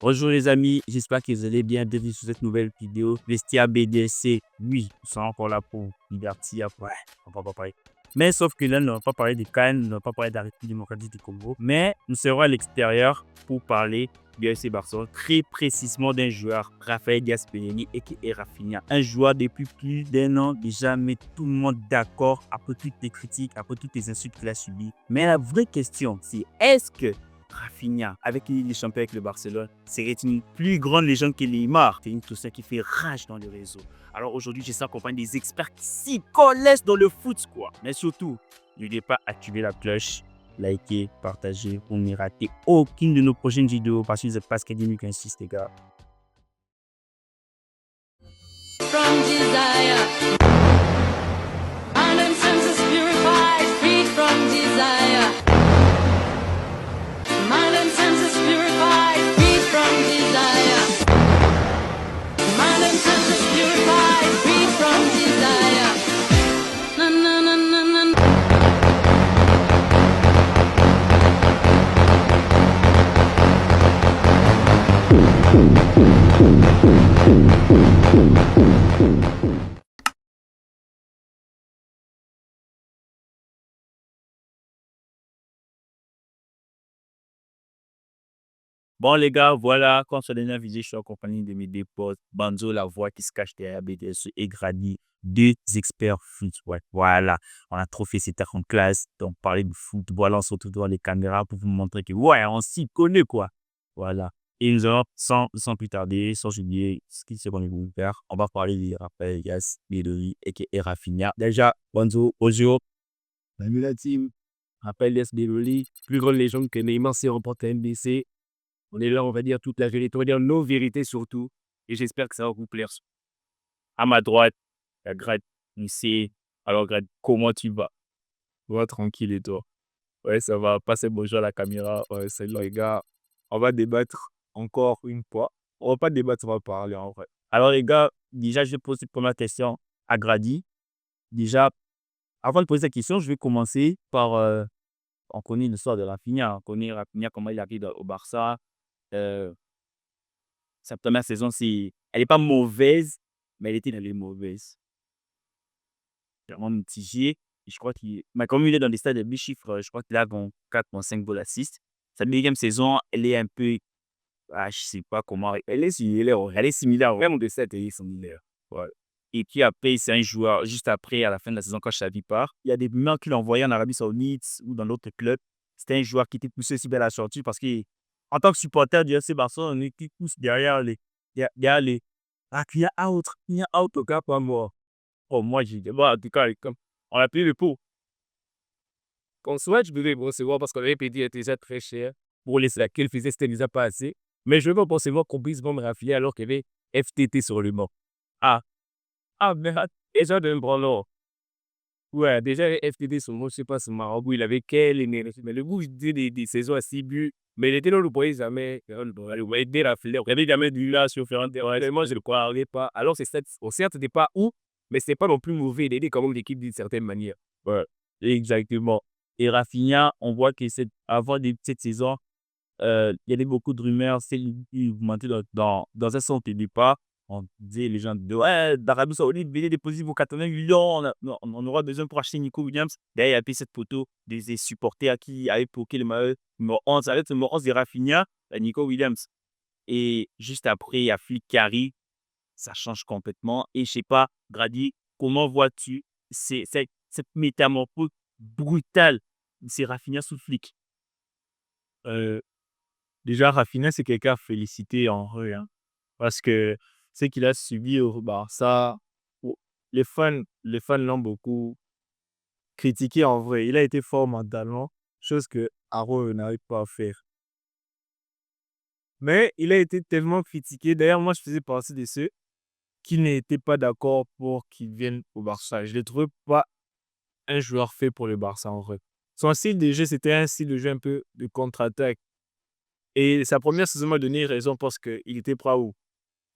Bonjour les amis, j'espère que vous allez bien. Bienvenue sur cette nouvelle vidéo. Vestiaire BDC, oui, nous sommes encore là pour divertir. Ouais, on va pas parler. Mais sauf que là, nous n'allons pas parler de Cannes, nous n'allons pas parler de la République démocratique du Congo. Mais nous serons à l'extérieur pour parler du FC Barcelone, très précisément d'un joueur, Raphaël Diaz-Pellegrini et Rafinha. Un joueur depuis plus d'un an déjà met tout le monde d'accord après toutes les critiques, après toutes les insultes qu'il a subies. Mais la vraie question, c'est est-ce que Rafinha, avec les champions avec le Barcelone, serait une plus grande légende que Neymar. C'est une question qui fait rage dans le réseau. Alors aujourd'hui, je suis accompagné des experts qui s'y connaissent dans le foot, quoi. Mais surtout, n'oubliez pas d'activer la cloche, liker, partager pour ne rater aucune de nos prochaines vidéos parce que vous n'êtes pas académique insiste, les gars. From desire. Mind and senses purified, free from desire. Mind and senses purified, free from desire. Mind and senses purified, free from desire. Na na na na na. Bon les gars, voilà, comme sur la dernière vidéo, je suis accompagné de mes deux potes, Banzo, la voix qui se cache derrière BDS et Grady, deux experts foot. Ouais, voilà, on a trop fait cet art en classe, donc parler de foot, voilà, on se retrouve devant les caméras pour vous montrer que ouais, on s'y connaît quoi. Voilà. Et nous allons, sans plus tarder, sans oublier ce qui se qu'on vous faire, on va parler de Raphaël Yas, Bédori et Rafinha. Déjà, Banzo, bonjour. Salut la team. Raphaël Yas, Bédori, plus grande légende que Neymar s'est remporté MBC. On est là, on va dire toute la vérité, on va dire nos vérités surtout. Et j'espère que ça va vous plaire. À ma droite, il y a Grad ici. Alors Grad, comment tu vas? Va tranquille et toi? Ouais, ça va. Passer bonjour à la caméra. Ouais, salut les gars. On va débattre encore une fois. On va pas débattre, on va parler en vrai. Alors les gars, déjà, je vais poser une première question à Grady. Déjà, avant de poser cette question, je vais commencer par, on connaît l'histoire de Rafinha. On connaît Rafinha, comment il arrive au Barça. Euh, Sa première saison, elle n'est pas mauvaise, mais elle était dans les mauvaises. Vraiment mitigé. Et je crois mais comme il est dans des stades de 8 chiffres, je crois qu'il a bon 4,5 goals assist. Sa deuxième saison, elle est un peu, je sais pas comment, elle est similaire, même de 7, elle est similaire. Ouais. Et puis après, c'est un joueur, juste après, à la fin de la saison, quand Xavi part, il y a des moments qu'il a envoyé en Arabie Saoudite ou dans d'autres clubs. C'était un joueur qui était poussé aussi bien à la sortie parce qu'en tant que supporter du FC Barcelone, on est qui pousse derrière les, il y a out, il y a out au cas pas moi. Oh, moi, j'ai dit, bon, en tout cas, comme on a payé le pot. Qu'on soit, je devais recevoir parce qu'on avait payé déjà très cher pour les sacs qu'il faisait, c'était déjà pas assez. Mais je veux pas forcément qu'on puisse vendre Rafinha alors qu'il y avait FTT sur le banc. Ah, mais déjà d'un branleur. Ouais, déjà FTT sur le banc, je sais pas, ce marabout, il avait quelle énergie. Mais le bout, il faisait des saisons à 6 buts. Mais il était là, on ne le voyait jamais. On le voyait dès Rafinha. On avait jamais du là sur Ferrand. Moi, je ne le croyais pas. Alors, certes, c'était pas où, mais c'était pas non plus mauvais. Il aidait quand même l'équipe d'une certaine manière. Ouais, exactement. Et Rafinha, on voit que avant cette saison, il y avait beaucoup de rumeurs, c'est lui augmenté dans un centre de départ. On disait les gens de ouais, d'Arabie Saoudite, venez déposer vos 80 millions, on aura besoin pour acheter Nico Williams. D'ailleurs, il y a pris cette photo des supporters qui avaient bloqué le maillot numéro 11, avec le numéro 11 de Rafinha, Nico Williams. Et juste après, il y a Flick qui arrive, ça change complètement. Et je sais pas, Grady, comment vois-tu cette métamorphose brutale de ces Rafinha sous Flick? Euh, Déjà, Rafinha, c'est quelqu'un à féliciter en vrai, hein, parce que ce qu'il a subi au Barça, ou- les fans l'ont beaucoup critiqué en vrai. Il a été fort mentalement, chose que Aro n'arrive pas à faire. Mais il a été tellement critiqué. D'ailleurs, moi, je faisais partie de ceux qui n'étaient pas d'accord pour qu'il vienne au Barça. Je ne le trouvais pas un joueur fait pour le Barça en vrai. Son style de jeu, c'était un style de jeu un peu de contre-attaque. Et sa première saison m'a donné raison parce qu'il était prêt où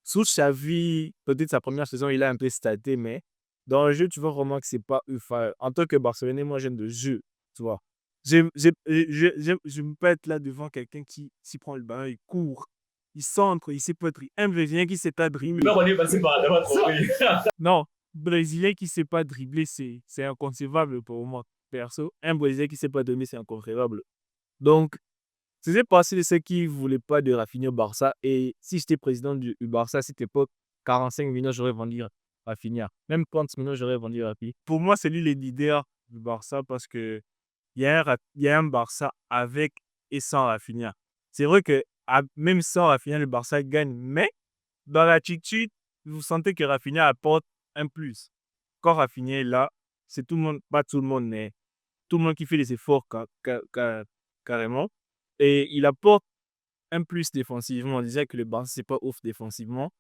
sous Xavi, peut-être sa première saison, il a un peu staté, mais dans le jeu, tu vois vraiment que c'est pas UFA. En tant que Barcelonais, moi, j'aime le jeu, tu vois. Je ne peux pas être là devant quelqu'un qui s'y prend le bain, il court, il centre, il sait pas dribbler. Un Brésilien qui sait pas dribbler. Non, on est passé par là, Non, Brésilien qui sait pas dribbler, c'est inconcevable pour moi, perso. Un Brésilien qui sait pas dribbler, c'est inconcevable. Donc, c'est passé de ceux qui voulaient pas de Rafinha au Barça. Et si j'étais président du Barça à cette époque, 45 millions, j'aurais vendu Rafinha. Même 30 millions, j'aurais vendu Rafinha. Pour moi, c'est lui le leader du Barça parce que il y a un Barça avec et sans Rafinha. C'est vrai que même sans Rafinha, le Barça gagne. Mais dans l'attitude, vous sentez que Rafinha apporte un plus. Quand Rafinha est là, c'est tout le monde, pas tout le monde, mais tout le monde qui fait des efforts carrément. Et il apporte un plus défensivement. On disait que le Barça, c'est pas ouf défensivement.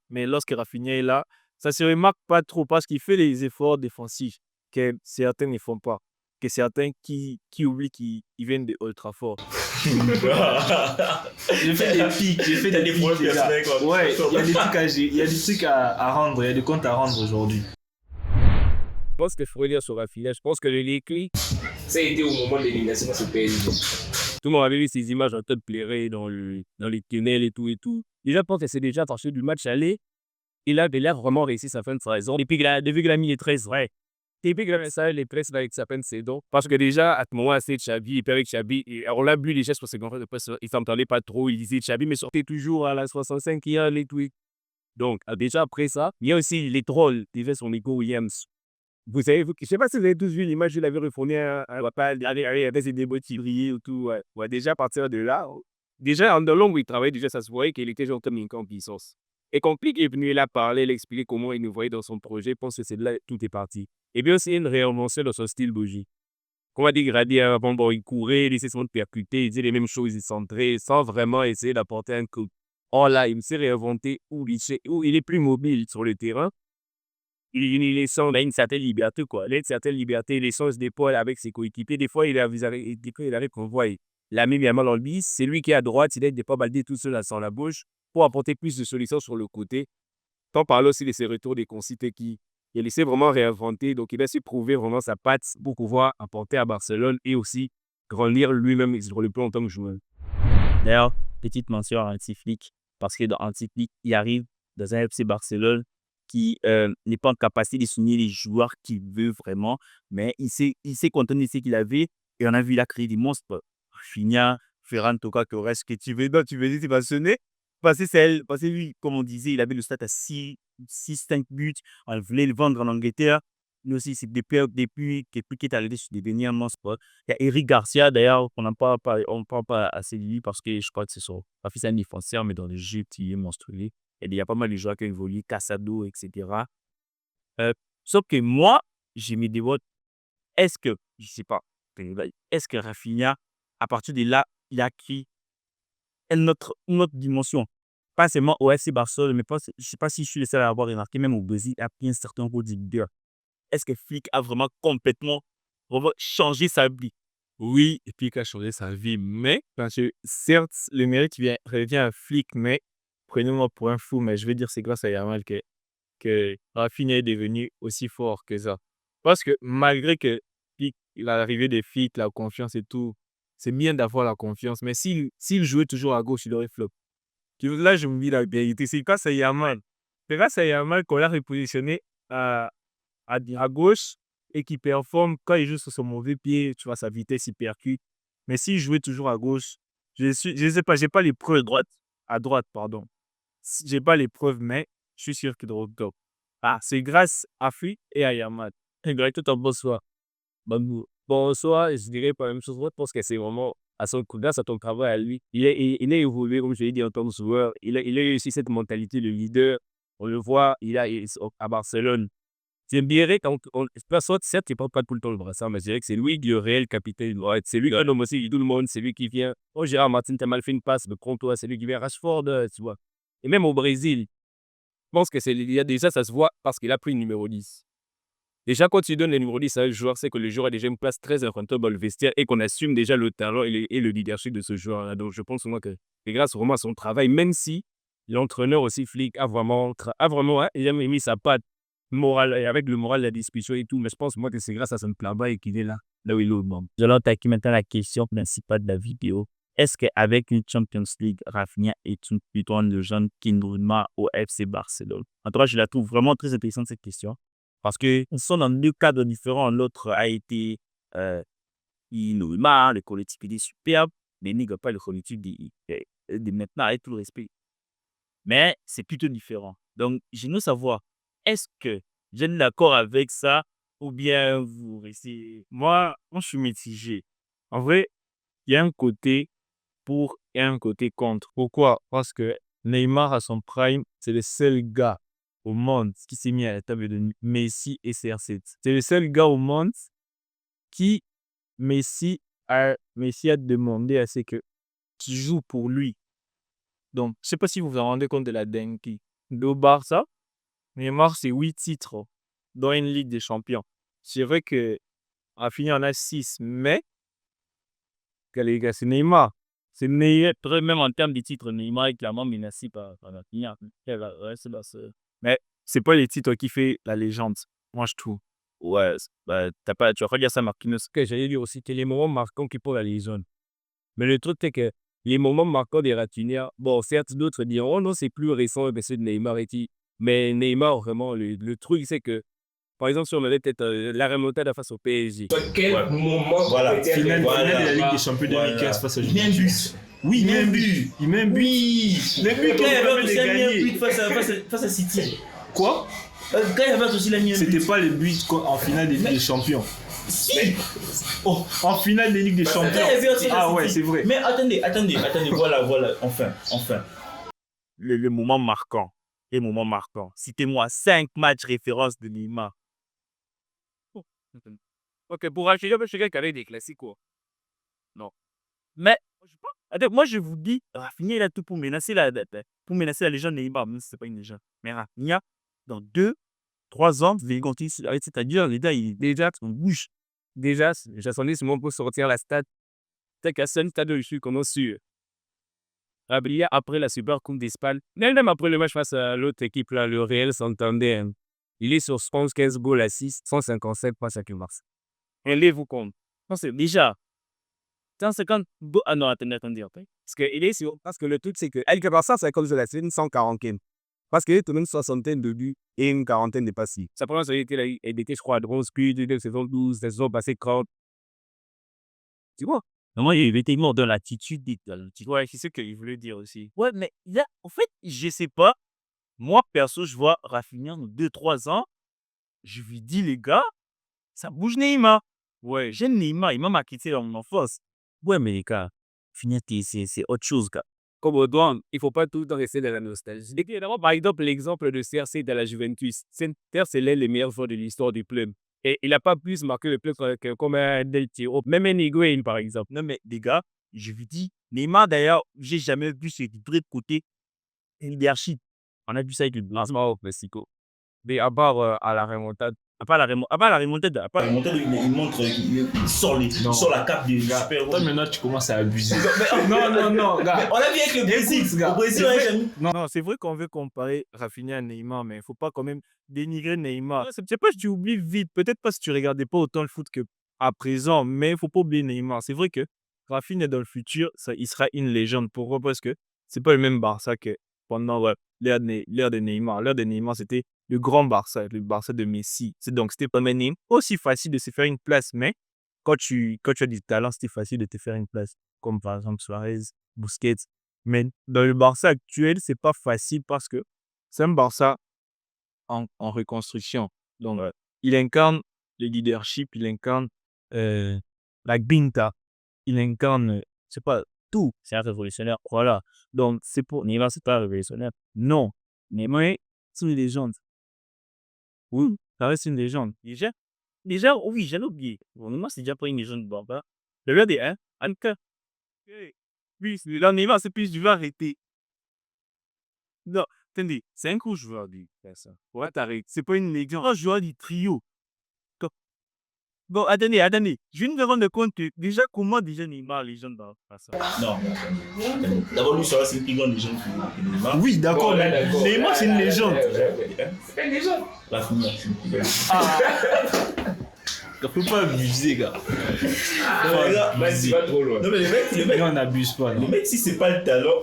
Mais lorsque Rafinha est là, ça se remarque pas trop parce qu'il fait des efforts défensifs que certains ne font pas. Que certains qui oublient qu'ils viennent de ultra fort. J'ai fait des pics, les gars. Ouais, il y a des trucs à rendre, il y a des comptes à rendre aujourd'hui. Je pense qu'il faut dire sur Rafinha. Je pense que le déclic, ça a été au moment de l'élimination de ce PSG. Tout le monde avait vu ces images en train de pleurer dans les tunnels et tout et tout. Déjà, je pense que c'est déjà attention du match aller. Il avait l'air vraiment réussi sa fin de saison. Depuis qu'il a mis les 13, ouais. Depuis qu'il a mis ça, les 13 avec sa fin de saison. Parce que déjà, à ce moment, c'est Xavi, il était avec Xavi. Et on l'a vu déjà sur ses conférences de presse. Il ne s'entendait pas trop. Il disait Xavi, mais sortait toujours à la 65 il y a les tweets. Donc, déjà après ça, il y a aussi les trolls, déjà son Nico Williams. Vous savez, je ne sais pas si vous avez tous vu l'image, je l'avais refourni à papa, il avait ses débuts brillés ou tout. Ouais. Déjà, à partir de là, déjà, en long où il travaillait, déjà, ça se voyait qu'il était genre comme une en puissance. Et quand Plick est venu là parler, l'expliquer comment il nous voyait dans son projet, je pense que c'est de là tout est parti. Et bien aussi, une réinvention dans son style bougie. Comme on a dit, Grady, avant, bon, il courait, il essayait de percuter, il disait les mêmes choses, il centrait, sans vraiment essayer d'apporter un coup. Oh là, il s'est réinventé où il est plus mobile sur le terrain. Il a une certaine liberté, quoi. Il a une certaine liberté, les sens d'épaule avec ses coéquipiers. Des fois, il arrive qu'on voit, il a mis bien mal dans le bis. C'est lui qui est à droite, il n'est pas baldé tout seul sans la bouche pour apporter plus de solutions sur le côté. Tant par là aussi de ses retours des concités qui il essaie vraiment réinventer. Donc, il a su prouver vraiment sa patte pour pouvoir apporter à Barcelone et aussi grandir lui-même sur le plan en tant que joueur. D'ailleurs, petite mention à Anti-Flick, parce que dans Anti-Flick, il arrive dans un FC Barcelone qui n'est pas en capacité de signer les joueurs qu'il veut vraiment, mais il s'est contenté de ce qu'il avait et on a vu il a créé des monstres. Rafinha, Ferran Torres, que tu veux, non, tu veux dire, tu vas sonner. Parce que lui, comme on disait, il avait le stat à 6-5 buts. On voulait le vendre en Angleterre. Nous aussi, c'est depuis qu'il est arrivé sur des derniers monstres. Il y a Eric Garcia, d'ailleurs, on ne parle pas assez de lui parce que je crois que c'est un défenseur, mais dans le jeu, il est monstrueux. Il y a pas mal de joueurs qui ont évolué, Casado, etc. Sauf que moi, je me demande, est-ce que, je ne sais pas, est-ce que Rafinha, à partir de là, il a acquis une autre dimension? Pas seulement au FC Barcelone, mais je ne sais pas si je suis le seul à avoir remarqué, même au Brésil, il a pris un certain rôle de leader. Est-ce que Flick a vraiment complètement changé sa vie? Oui, et puis il a changé sa vie, mais parce que certes, le mérite revient à Flick, mais prenez-moi pour un fou, mais je vais dire c'est grâce à Yamal que Rafinha est devenu aussi fort que ça. Parce que malgré que Flick, l'arrivée des Flick, la confiance et tout, c'est bien d'avoir la confiance, mais s'il jouait toujours à gauche, il aurait flop. Là, je me dis la vérité, c'est grâce à Yamal. C'est grâce à Yamal qu'on l'a repositionné à gauche et qui performe quand il joue sur son mauvais pied, tu vois, sa vitesse, il percute. Mais s'il jouait toujours à gauche, je sais pas, j'ai pas les preuves à droite, pardon. J'ai pas les preuves, mais je suis sûr qu'il est au top. Ah, c'est grâce à Flick et à Yamal. Greg, tout en bonsoir. Bonsoir, je dirais pas la même chose. Je pense que c'est vraiment à son coup, grâce à ton travail à lui. Il a évolué, comme je l'ai dit, en tant que joueur. Il a eu aussi cette mentalité de leader. On le voit, à Barcelone. C'est bien quand personne, certes, il ne porte pas tout le temps le brassard, mais je dirais que c'est lui le réel capitaine. Ouais, c'est lui qui nomme aussi tout le monde, c'est lui qui vient. Oh, Gérard Martin, t'as mal fait une passe, mais prends-toi, c'est lui qui vient. Rashford, tu vois. Et même au Brésil, je pense que déjà, ça se voit parce qu'il a pris le numéro 10. Déjà, quand tu donnes le numéro 10 à un joueur, c'est que le joueur a déjà une place très importante dans le vestiaire et qu'on assume déjà le talent et le leadership de ce joueur-là. Donc, je pense moi que c'est grâce vraiment à son travail, même si l'entraîneur aussi, Flick, a vraiment il a mis sa patte morale, et avec le moral, la discussion et tout. Mais je pense moi que c'est grâce à son travail qu'il est là où il est au monde. Nous allons attaquer maintenant la question principale de la vidéo. est-ce qu'avec une Champions League, Rafinha est une plutôt une légende qu'Neymar au FC Barcelone? En tout cas, je la trouve vraiment très intéressante cette question parce qu'ils sont dans deux cadres différents. L'autre a été Neymar, le collectif il est superbe, mais il n'a pas le collectif de maintenant avec tout le respect. Mais c'est plutôt différent. Donc, je veux savoir, est-ce que je suis d'accord avec ça ou bien vous restez... Moi, je suis mitigé. En vrai, il y a un côté pour et un côté contre. Pourquoi? Parce que Neymar, à son prime, c'est le seul gars au monde qui s'est mis à la table de Messi et CR7. C'est le seul gars au monde qui, Messi a demandé à ce qui joue pour lui. Donc, je ne sais pas si vous vous rendez compte de la dinguerie. Au Barça, Neymar, c'est 8 titres dans une Ligue des Champions. C'est vrai que Rafinha en a 6, mais les gars, c'est Neymar. C'est Neymar. Même en termes de titres, Neymar est clairement menacé par Rafinha. Mais c'est pas les titres qui fait la légende. Moi, je trouve. Ouais, bah, tu vas pas dire ça, Marquinhos. Que j'allais dire aussi que les moments marquants qui font la légende. Mais le truc, c'est que les moments marquants des Rafinha, bon, certes, d'autres diront, oh non, c'est plus récent, mais c'est de Neymar et tout. Mais Neymar, vraiment, le truc, c'est que, par exemple, si on avait peut-être la remontada face au PSG. Quel moment voilà, finale de la Ligue des Champions 2015 face à Juventus. Oui, il met un but. Il met un but. Oui, le but, quand il y avait aussi un but face à City. Quoi? Quand il y avait aussi la mienne. C'était pas le but en finale des Ligues des Champions. Si. En finale des Ligues des Champions. Ah ouais, c'est vrai. Mais attendez, voilà, enfin. Le moment marquant. Les moments marquants. Citez-moi 5 matchs références de Neymar. Ok, pour acheter, je suis quelqu'un qui a des classiques, quoi. Non. Mais, moi je vous dis, Rafinha il a tout pour menacer la légende Neymar, même si c'est pas une légende. Mais Rafinha, dans 2-3 ans, vous allez continuer, c'est-à-dire, les gars, il est déjà en bouche. Déjà, j'attendais ce moment pour sortir la stat. C'est qu'à ce stade, je suis comment sûr. Rabia, après la Super Coupe d'Espagne, même après le match face à l'autre équipe, là, le Real Santander, il est sur 15 goals à 6, 157 passes à Mars. Rendez-vous compte. Non, c'est déjà 150. Ah non, attendez. Parce que le truc, c'est que quelque part, ça, c'est comme je l'ai dit, 140. Parce qu'il y a tout de même 60 de buts et une quarantaine de passes. Sa première saison, il était, je crois, à 11 buts, deuxième saison 12, la saison passée 30. Tu vois? Moi, il était mort dans l'attitude. Ouais, c'est ce qu'il voulait dire aussi. Ouais, mais là, en fait, je sais pas. Moi, perso, je vois Rafinha dans 2-3 ans. Je lui dis, les gars, ça bouge Neymar. Ouais, j'aime Neymar, il m'a marqué dans mon enfance. Ouais, mais les gars, Rafinha, c'est autre chose, gars. Comme Audouin, il ne faut pas tout le temps rester dans la nostalgie. Par exemple, l'exemple de CR7 de la Juventus. C'est l'un des meilleurs joueurs de l'histoire du club. Et il n'a pas plus marqué le club comme un Del Tiro. Même un Higuaín, par exemple. Non, mais les gars, je vous dis, Neymar, d'ailleurs, j'ai jamais vu ce vrai côté leadership. On a vu ça avec le Blanc au Mexico. Mais à part à la remontade. À part la remontade, il montre, il sort la cape du super. Toi, maintenant, tu commences à abuser. Non, gars. On l'a vu avec le Brésil, gars. Au Brésil, non, c'est vrai qu'on veut comparer Rafinha à Neymar, mais il ne faut pas quand même dénigrer Neymar. Je ne sais pas si tu oublies vite. Peut-être parce que tu ne regardais pas autant le foot qu'à présent, mais il ne faut pas oublier Neymar. C'est vrai que Rafinha, dans le futur, il sera une légende. Pourquoi? Parce que ce n'est pas le même Barça que pendant l'ère de Neymar. L'ère de Neymar, c'était le grand Barça, le Barça de Messi. Donc, c'était pas même aussi facile de se faire une place, mais quand tu as du talent, c'était facile de te faire une place, comme par exemple Suarez, Busquets. Mais dans le Barça actuel, c'est pas facile parce que c'est un Barça en reconstruction. Donc, il incarne le leadership, il incarne la grinta, il incarne, c'est pas tout. c'est un révolutionnaire. Voilà. Donc, c'est pour Neymar, c'est pas un révolutionnaire. Non. Neymar, c'est une légende. Oui, ça reste une légende. Déjà, oui, j'allais oublier. Bon, Neymar, c'est déjà pas une légende. Le gars des 1, Anka. Oui, là, Neymar, c'est plus, je vais arrêter. Non, attendez, c'est un gros joueur, lui, ça. Ouais, t'arrêtes. C'est pas une légende. Un joueur du trio. Bon, attendez. Je viens de me rendre compte que déjà, comment déjà Neymar, légende dans ça? Non. D'abord, lui, ça c'est une plus grande légende que Neymar. Oui, d'accord, mais Neymar, c'est une légende. C'est une légende. La finale, c'est une plus grande. Faut pas abuser, gars. Vas-y, va trop loin. Non, mais le mec, on n'abuse pas. le Non. mec, si c'est pas le talent.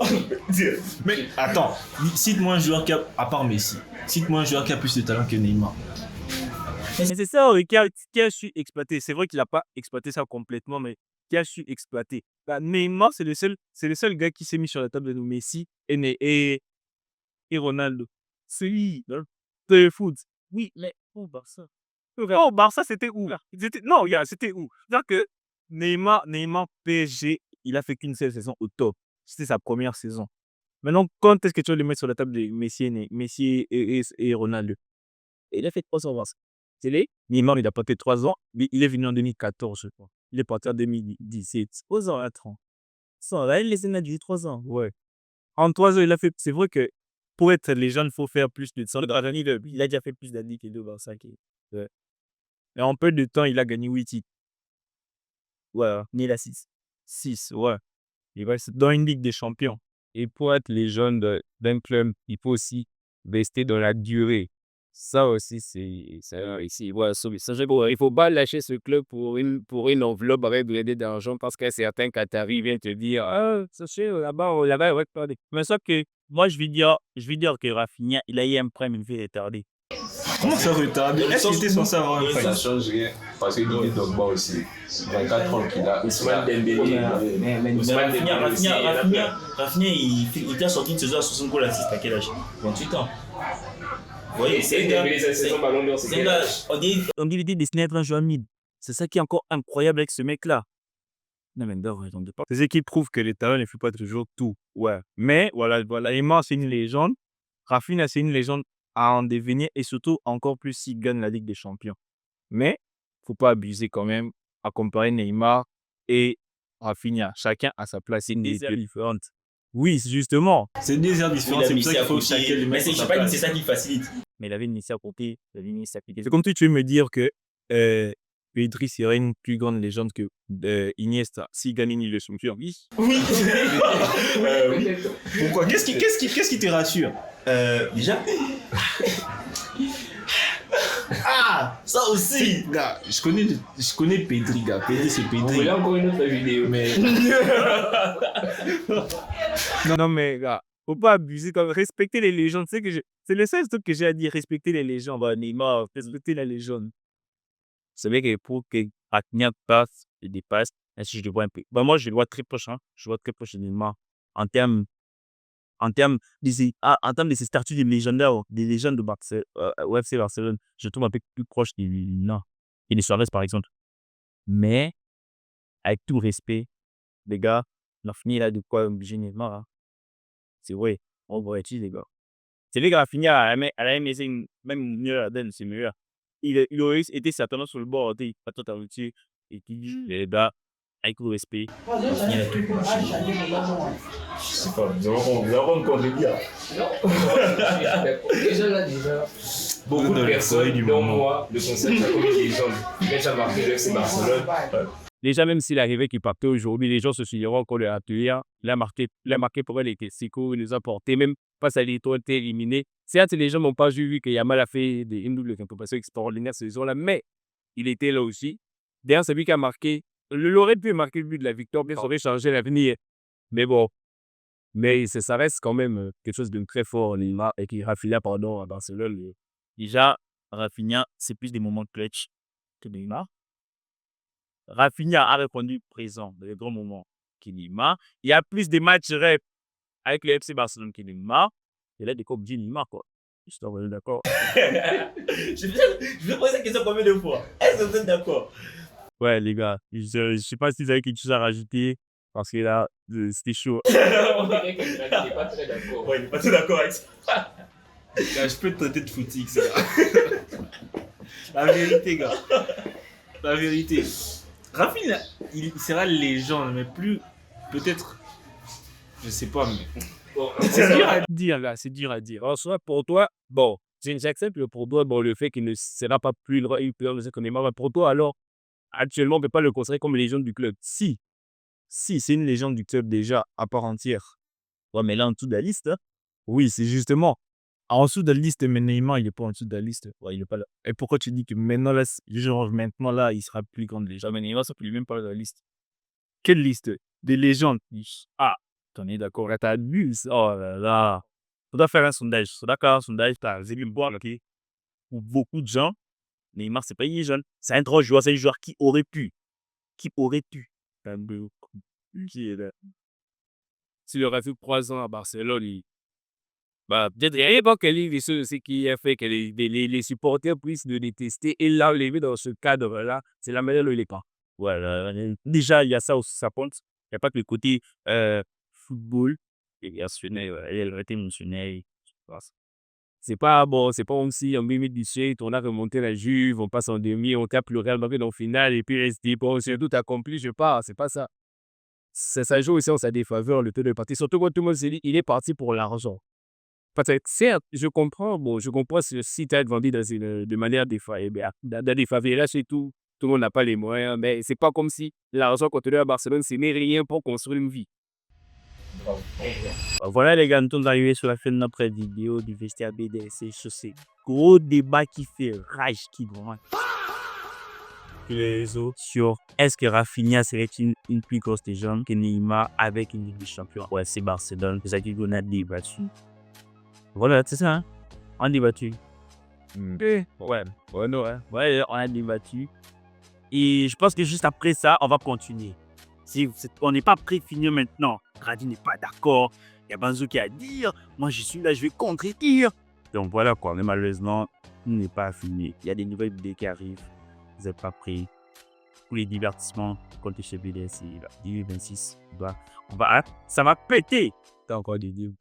Mais attends, cite-moi un joueur qui a, à part Messi, cite-moi un joueur qui a plus de talent que Neymar. Mais c'est ça, qui a su exploiter. C'est vrai qu'il n'a pas exploité ça complètement, mais qui a su exploiter. Bah, Neymar, c'est le seul gars qui s'est mis sur la table de Messi et Ronaldo. C'est lui, dans le foot. Oui, mais au Barça. Oh, Barça, c'était où? Non, regarde, c'était où? C'est-à-dire que Neymar PSG, il a fait qu'une seule saison au top. C'était sa première saison. Maintenant, quand est-ce que tu vas le mettre sur la table de Messi et Ronaldo? Et il a fait 3 ans au Barça. Neymar, il a pas fait 3 ans, mais il est venu en 2014, je crois. Il est parti en 2017. 3 ans, attends. Là, il les a dit 3 ans. Ouais. En 3 ans, il a fait. C'est vrai que pour être légende, il faut faire plus de 100. Il a déjà fait plus d'années que le Barça. Ouais. Et en peu de temps, il a gagné 8 titres. Ouais, ni la 6. 6, ouais. Il va dans une Ligue des Champions. Et pour être légende d'un club, il faut aussi rester dans la durée. Ça aussi, c'est ici. Ouais, ça, il faut pas lâcher ce club pour une enveloppe avec blindée d'argent parce que certains Qataris viennent te dire ah, sachez, là-bas, ouais, pardon. Mais ça que moi, je vais dire que Rafinha, il a eu un prêt, mais il fait retardé. Comment ça retarde? Est-ce qu'il était censé avoir un Ça prêt? change rien. Parce qu'il dit Dogba aussi. 24 ans qu'il a. Ousmane Dembélé. Mais Rafinha, il t'a sorti une saison à 60 goals assist à quel âge? 28 ans. Vous voyez, c'est un Dembélé, c'est son ballon d'or, c'est un gars, on dit, On dit l'idée de dessiner être un joueur mid. C'est ça qui est encore incroyable avec ce mec-là. Non, mais d'accord, raison de pas. C'est ce qui prouve que les talents ne font pas toujours tout. Ouais. Mais voilà. Neymar, c'est une légende. Rafinha, c'est une légende à en devenir et surtout encore plus s'il gagne la Ligue des Champions. Mais faut pas abuser quand même à comparer Neymar et Rafinha. Chacun a sa place. C'est une des deux différentes. Oui, justement. C'est des airs différents, il a c'est mis pour ça qu'il faut que chacun le Mais mette je sur sais sa pas si c'est place. ça qui facilite. Mais il avait une à côté. Il avait une à appliquer. C'est comme si tu veux me dire que Pedri serait une plus grande légende que Iniesta s'il gagne une Ligue des Champions. Oui. Oui. Pourquoi? Qu'est-ce qui te rassure? Déjà. Ah, ça aussi. Gars, je connais Pedri, gars. Pedri, c'est On Pedri. voulait encore une autre vidéo. Mais Non, mais gars, faut pas abuser. Comme respecter les légendes. C'est le seul truc que j'ai à dire. Respecter les légendes. Bah, Neymar, respecter la légende. C'est vrai que pour que Rafinha passe et dépasse, si je le vois un peu. Bah, moi, je le vois très proche. Je le vois très proche de Neymar. En termes en termes de ces statuts de légendaires, des légendes au FC Barcelone, je trouve un peu plus proche de Suarez, par exemple. Mais, avec tout respect, les gars, Rafinha, il a de quoi obliger Neymar. Hein. C'est vrai, on va utiliser, les gars. C'est vrai que Rafinha, à la MSC, même mieux à Aden, c'est meilleur. Il aurait été certainement sur le bord, pas tout à l'outil, et qui dit, les gars, avec tout respect, Rafinha, il a tout pour Je sais pas, nous avons encore des biens. Déjà là, déjà. Beaucoup Dans de le personnes, soleil du dont moment. moi, le concept de la comédie des hommes. Déjà marqué le FC Barcelone. Déjà, même s'il arrivait qu'il partait aujourd'hui, les gens se souviendront encore de l'atelier. Il a marqué pour elle les Classico, il nous a porté, même face à l'Étoile, été éliminé. Certes, les gens n'ont pas vu que Yamal a fait une double récompense extraordinaire cette saison-là, mais il était là aussi. D'ailleurs, c'est lui qui a marqué. Il aurait pu marquer le but de la victoire, bien sûr, aurait changé l'avenir. Mais bon, mais ça reste quand même quelque chose de très fort, Neymar, et qui Rafinha, pardon, à Barcelone. Déjà, Rafinha, c'est plus des moments clutch que Neymar. Rafinha a répondu présent dans les grands moments que Neymar. Il y a plus de matchs rep avec le FC Barcelone que Neymar. Et là, des coups dit Neymar, quoi. Je suis d'accord. Je vais poser cette question combien de fois? Est-ce que vous êtes d'accord? Ouais, les gars, je sais pas si vous avez quelque chose à rajouter, parce que là, c'était chaud. On dirait qu'il n'est pas très d'accord. Ouais, il n'est pas tout d'accord avec ça. gars, je peux te traiter de footix, gars. La vérité, gars. La vérité. Rafinha, il sera légende, mais plus. Peut-être. Je sais pas, mais. Bon, C'est dur à dire, là, c'est dur à dire. En soi, pour toi, bon, j'accepte pour toi, bon, le fait qu'il ne sera pas plus le roi que Neymar, mais pour toi, alors, actuellement, on ne peut pas le considérer comme légende du club. Si, c'est une légende du club déjà, à part entière. Ouais, mais là, en dessous de la liste, hein, oui, c'est justement. En dessous de la liste, mais Neymar, il est pas en dessous de la liste. Ouais, il est pas là. Et pourquoi tu dis que maintenant, là, genre, maintenant, là, il sera plus grand déjà? Mais Neymar, ça peut lui même pas dans la liste. Quelle liste? Des légendes. Ah, t'en es d'accord. Là, t'as vu ça? Oh là là. On doit faire un sondage. C'est d'accord, un sondage, t'as allez me voir, ok? Pour beaucoup de gens, Neymar, c'est pas une légende. C'est un grand joueur, c'est un joueur qui aurait pu. Qui aurait pu. Un peu qui est là. S'il aurait fait 3 ans à Barcelone, bah, peut-être rien pas quelle est ce qui a fait que les supporters puissent le détester et l'enlever dans ce cadre-là. C'est la manière dont il est pas. Voilà. Déjà, il y a ça aussi, ça compte. Il n'y a pas que le côté football émotionnel. Ouais, le côté émotionnel. C'est pas bon, c'est pas comme si en 2017, on a remonté la Juve, on passe en demi, on tape le Real Madrid en finale et puis on se dit, bon, c'est tout accompli, je pars. C'est pas ça. Ça joue aussi en sa défaveur, le temps de partir. Surtout quand tout le monde se dit, il est parti pour l'argent. Peut-être, certes, je comprends, si tu as grandi de manière défavorable, c'est tout. Tout le monde n'a pas les moyens, mais c'est pas comme si l'argent qu'on te donne à Barcelone, ce n'est rien pour construire une vie. Voilà les gars, nous sommes arrivés sur la fin de notre vidéo du vestiaire BDSC sur ces gros débats qui fait rage, qui branle sur les réseaux sur est-ce que Rafinha serait une plus grosse légende que Neymar avec une Ligue des Champions. Ouais, c'est Barcelone, c'est ça qu'on a débattu. Voilà, c'est ça, hein? On a débattu. Ouais, non, hein. Ouais, on a débattu. Et je pense que juste après ça, on va continuer. On n'est pas prêt de finir maintenant. Grady n'est pas d'accord. Il y a Banzo qui a à dire. Moi, je suis là, je vais contredire. Donc voilà quoi. Mais malheureusement, on n'est pas fini. Il y a des nouvelles vidéos qui arrivent. Vous n'êtes pas prêts. Pour les divertissements, comptez chez BDS. 2026. Ça va péter. T'as encore des livres.